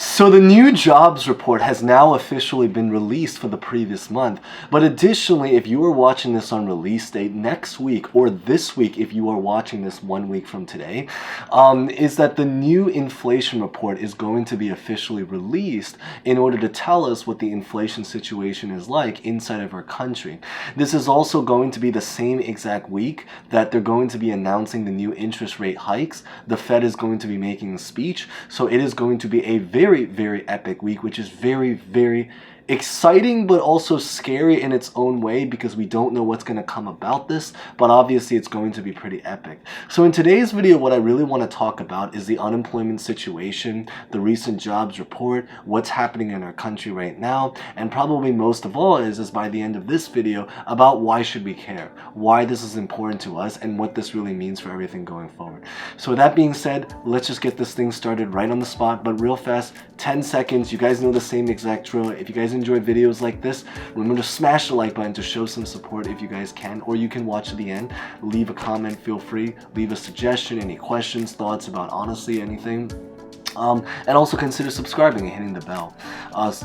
So the new jobs report has now officially been released for the previous month. But additionally, if you are watching this on release date next week or this week, if you are watching this 1 week from today, is that the new inflation report is going to be officially released in order to tell us what the inflation situation is like inside of our country. This is also going to be the same exact week that they're going to be announcing the new interest rate hikes. The Fed is going to be making a speech. So it is going to be a very, very epic week, which is very, very exciting, but also scary in its own way because we don't know what's going to come about this, but obviously it's going to be pretty epic. So in today's video, what I really want to talk about is the unemployment situation, the recent jobs report, what's happening in our country right now, and probably most of all is by the end of this video about why should we care, why this is important to us, and what this really means for everything going forward. So with that being said, let's just get this thing started right on the spot, but real fast, 10 seconds. You guys know the same exact drill. If you guys enjoy videos like this, remember to smash the like button to show some support if you guys can, or you can watch to the end, leave a comment, feel free, leave a suggestion, any questions, thoughts about honestly anything. And also consider subscribing and hitting the bell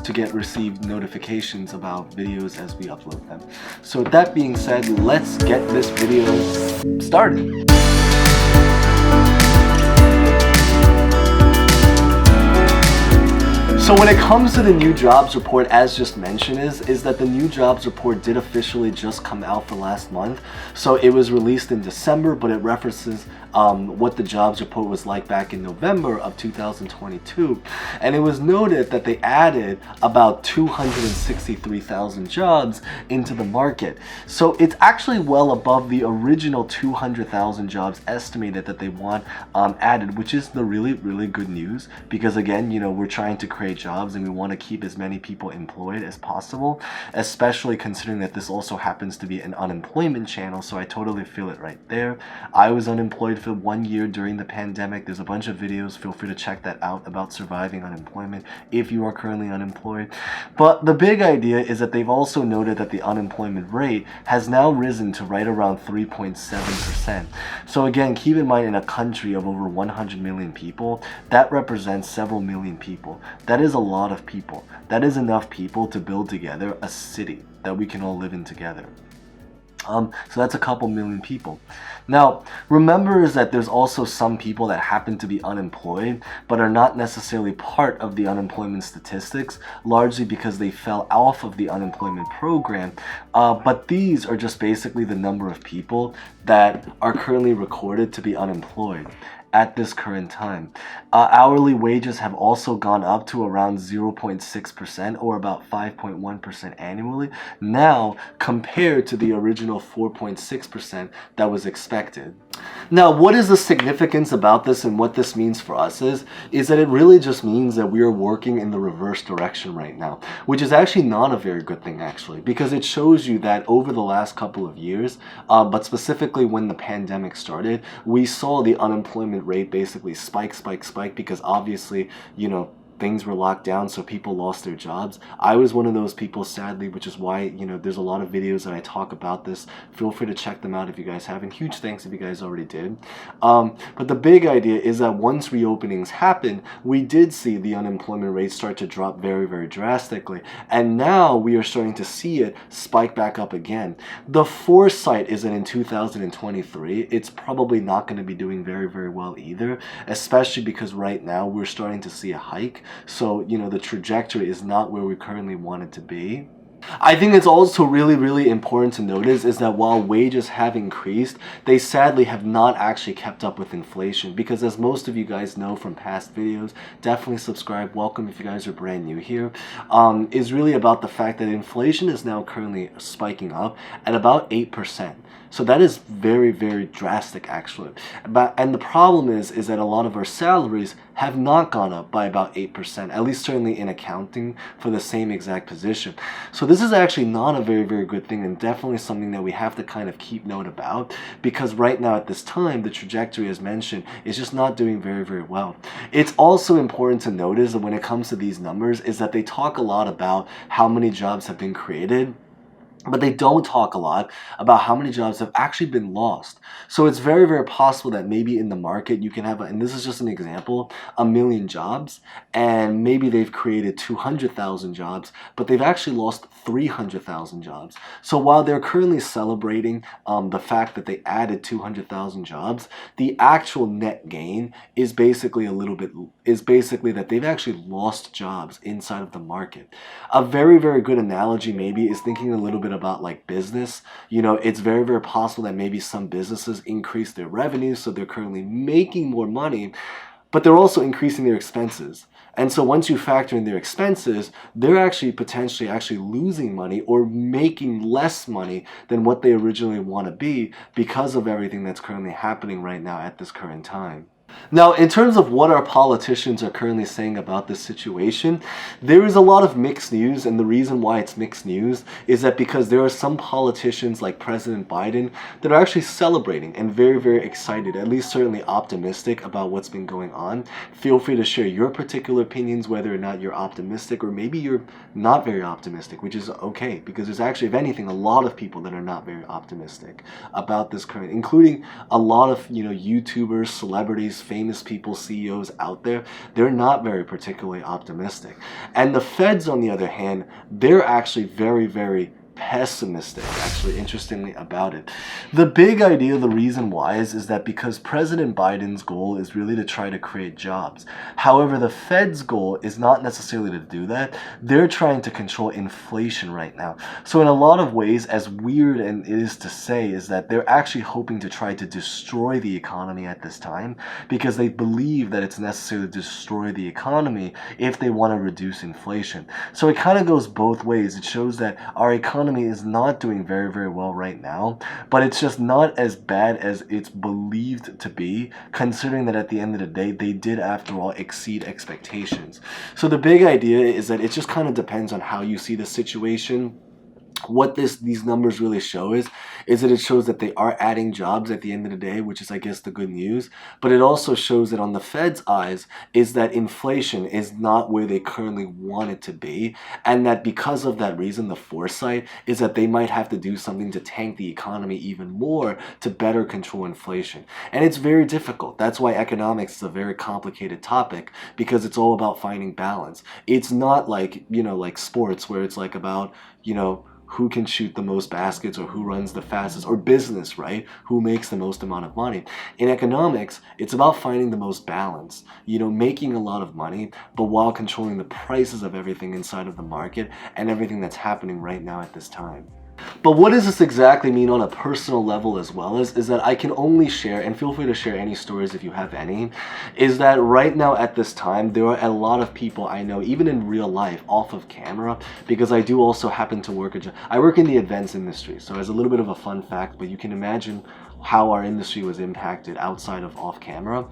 to receive notifications about videos as we upload them. So with that being said, let's get this video started. So when it comes to the new jobs report, as just mentioned, is that the new jobs report did officially just come out for last month. So it was released in December, but it references what the jobs report was like back in November of 2022. And it was noted that they added about 263,000 jobs into the market. So it's actually well above the original 200,000 jobs estimated that they want added, which is the really, really good news because again, you know, we're trying to create jobs and we want to keep as many people employed as possible, especially considering that this also happens to be an unemployment channel. So I totally feel it right there. I was unemployed for 1 year during the pandemic. There's a bunch of videos, feel free to check that out, about surviving unemployment if you are currently unemployed. But the big idea is that they've also noted that the unemployment rate has now risen to right around 3.7%. So again, keep in mind, in a country of over 100 million people, that represents several million people. That is a lot of people. That is enough people to build together a city that we can all live in together. So that's a couple million people. Now, remember is that there's also some people that happen to be unemployed, but are not necessarily part of the unemployment statistics, largely because they fell off of the unemployment program. But these are just basically the number of people that are currently recorded to be unemployed at this current time. Hourly wages have also gone up to around 0.6% or about 5.1% annually now, compared to the original 4.6% that was expected. Now, what is the significance about this and what this means for us is that it really just means that we are working in the reverse direction right now, which is actually not a very good thing actually, because it shows you that over the last couple of years, but specifically when the pandemic started, we saw the unemployment rate basically spike because obviously, you know, things were locked down, so people lost their jobs. I was one of those people, sadly, which is why, you know, there's a lot of videos that I talk about this. Feel free to check them out if you guys haven't. Huge thanks if you guys already did. But the big idea is that once reopenings happened, we did see the unemployment rate start to drop very, very drastically. And now we are starting to see it spike back up again. The foresight is that in 2023, it's probably not going to be doing very, very well either, especially because right now we're starting to see a hike. So, you know, the trajectory is not where we currently want it to be. I think it's also really, really important to notice is that while wages have increased, they sadly have not actually kept up with inflation, because as most of you guys know from past videos, definitely subscribe, welcome if you guys are brand new here, is really about the fact that inflation is now currently spiking up at about 8%. So that is very, very drastic actually. And the problem is that a lot of our salaries have not gone up by about 8%, at least certainly in accounting for the same exact position. So this is actually not a very, very good thing, and definitely something that we have to kind of keep note about, because right now at this time, the trajectory as mentioned is just not doing very, very well. It's also important to notice that when it comes to these numbers is that they talk a lot about how many jobs have been created, But they don't talk a lot about how many jobs have actually been lost. So it's very, very possible that maybe in the market you can have, and this is just an example, 1 million jobs, and maybe they've created 200,000 jobs, but they've actually lost 300,000 jobs. So while they're currently celebrating the fact that they added 200,000 jobs, the actual net gain is basically that they've actually lost jobs inside of the market. A very, very good analogy maybe is thinking a little bit about like business. It's very, very possible that maybe some businesses increase their revenue, so they're currently making more money, but they're also increasing their expenses. And so once you factor in their expenses, they're actually potentially losing money or making less money than what they originally want to be because of everything that's currently happening right now at this current time. Now, in terms of what our politicians are currently saying about this situation, there is a lot of mixed news, and the reason why it's mixed news is that because there are some politicians like President Biden that are actually celebrating and very, very excited, at least certainly optimistic about what's been going on. Feel free to share your particular opinions, whether or not you're optimistic or maybe you're not very optimistic, which is okay, because there's actually, if anything, a lot of people that are not very optimistic about this current, including a lot of, YouTubers, celebrities, famous people, CEOs out there. They're not very particularly optimistic. And the feds, on the other hand, they're actually very, very pessimistic, actually, interestingly, about it. The big idea, the reason why is that because President Biden's goal is really to try to create jobs. However, the Fed's goal is not necessarily to do that. They're trying to control inflation right now. So in a lot of ways, as weird and it is to say, is that they're actually hoping to try to destroy the economy at this time because they believe that it's necessary to destroy the economy if they want to reduce inflation. So it kind of goes both ways. It shows that our economy is not doing very, very well right now, but it's just not as bad as it's believed to be, considering that at the end of the day, they did, after all, exceed expectations. So the big idea is that it just kind of depends on how you see the situation. What these numbers really show is that it shows that they are adding jobs at the end of the day, which is, I guess, the good news. But it also shows that on the Fed's eyes is that inflation is not where they currently want it to be. And that because of that reason, the foresight is that they might have to do something to tank the economy even more to better control inflation. And it's very difficult. That's why economics is a very complicated topic, because it's all about finding balance. It's not like, like sports where it's like about, who can shoot the most baskets or who runs the fastest, or business, right? Who makes the most amount of money. In economics, it's about finding the most balance, making a lot of money, but while controlling the prices of everything inside of the market and everything that's happening right now at this time. But what does this exactly mean on a personal level as well is that I can only share, and feel free to share any stories if you have any, is that right now at this time, there are a lot of people I know, even in real life, off of camera, because I do also happen to I work in the events industry, so as a little bit of a fun fact, but you can imagine how our industry was impacted outside of off camera.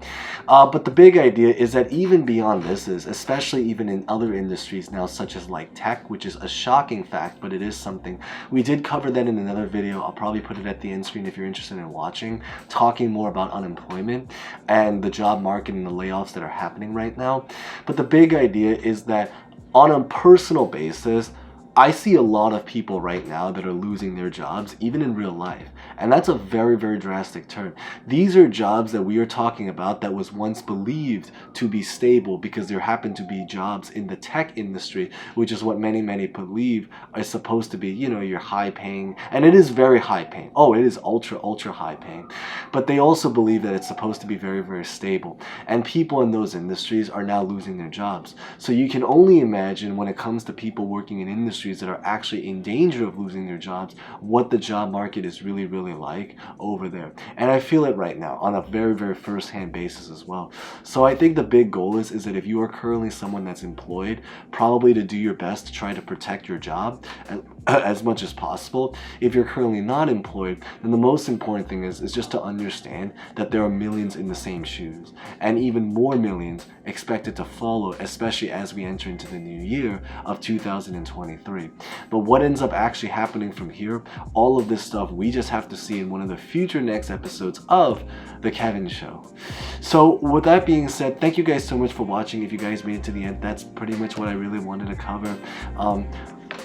But the big idea is that even beyond this especially even in other industries now, such as like tech, which is a shocking fact, but it is something. We did cover that in another video. I'll probably put it at the end screen if you're interested in watching, talking more about unemployment and the job market and the layoffs that are happening right now. But the big idea is that on a personal basis, I see a lot of people right now that are losing their jobs, even in real life. And that's a very, very drastic turn. These are jobs that we are talking about that was once believed to be stable because there happen to be jobs in the tech industry, which is what many, many believe is supposed to be, your high paying. And it is very high paying. Oh, it is ultra, ultra high paying. But they also believe that it's supposed to be very, very stable. And people in those industries are now losing their jobs. So you can only imagine when it comes to people working in industries that are actually in danger of losing their jobs, what the job market is really, really like over there. And I feel it right now on a very, very first-hand basis as well. So I think the big goal is that if you are currently someone that's employed, probably to do your best to try to protect your job as much as possible. If you're currently not employed, then the most important thing is just to understand that there are millions in the same shoes, and even more millions expected to follow, especially as we enter into the new year of 2023. But what ends up actually happening from here, all of this stuff, we just have to see in one of the future next episodes of The Kevin Show. So with that being said, thank you guys so much for watching. If you guys made it to the end, that's pretty much what I really wanted to cover.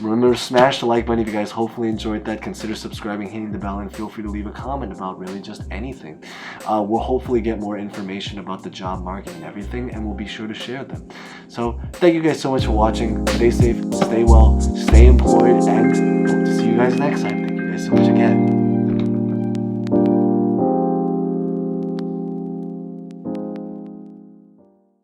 Remember to smash the like button if you guys hopefully enjoyed that. Consider subscribing, hitting the bell, and feel free to leave a comment about really just anything. We'll hopefully get more information about the job market and everything, and we'll be sure to share them. So thank you guys so much for watching. Stay safe, stay well, stay employed, and hope to see you guys next time. Thank you guys so much again.